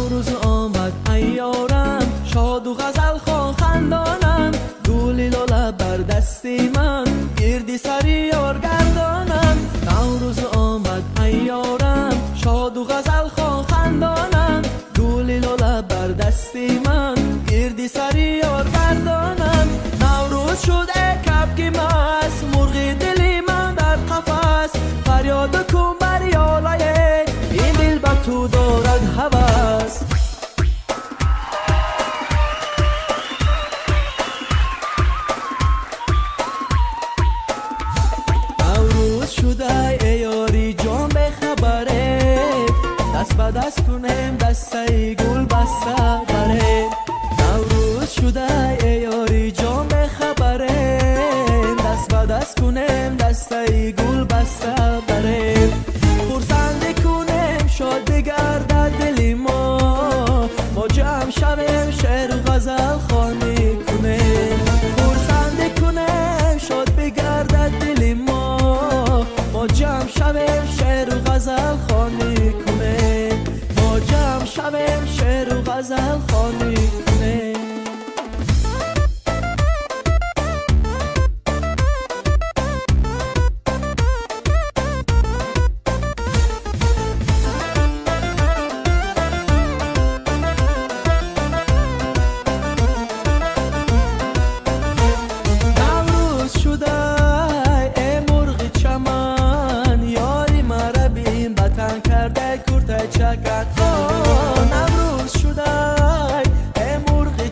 نوروز آمد ایارم، شاد و غزل خوان خندانم، گولی لاله بر دستی من، گردی سری یار گردانم. نوروز آمد ایارم، شاد و غزل خوان خندانم، گولی لاله بر دستی من، گردی سری یار گردانم. نوروز شد ای کبک مست، مرغ دلی من در قفس، فریاد کن بر یالای این دل بر تو دارد هوس. نوروز شده ای یاری جان به خبره، دست به دست کنیم دسته گل بسته بره. نوروز شده ای یاری جان به خبره، دست به دست کنیم دسته گل بسته بره. خورسندی کنیم شاد بگردد دل ما جمع شویم شعر و غزل خوانی کنیم. خورسندی کنیم شاد بگردد دل ما جمع شویم شعر و غزل خوانی کنیم. ما جمع شویم شعر و غزل خوانی کنیم. نوروز شده ای مرغ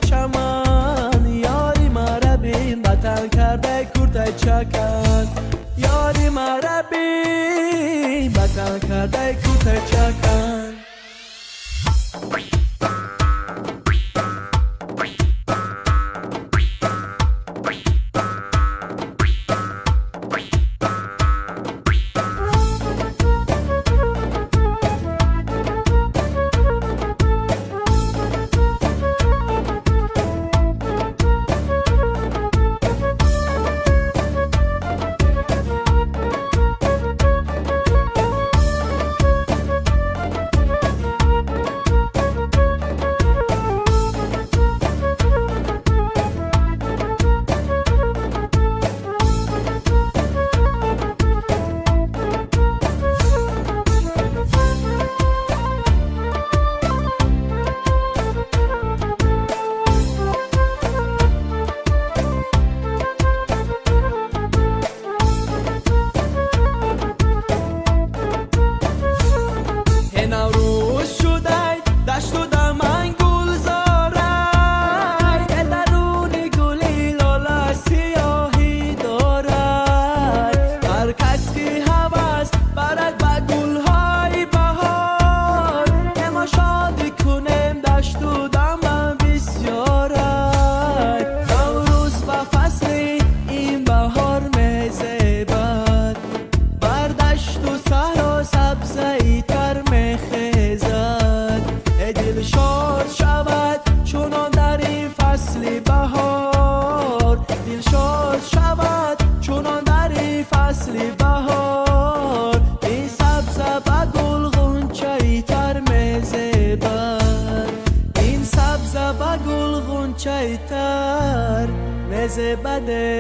چمن، یاری مرا بین وطن کرده کرته چکن، یاری مرا بین وطن کرده کرته چکن. شاد شود چونان در این فصل بهار، دل شاد شود چونان در این فصل بهار. این سبزه و گل غنچه تر میزه بر، این سبزه و گل غنچه تر میزه بده.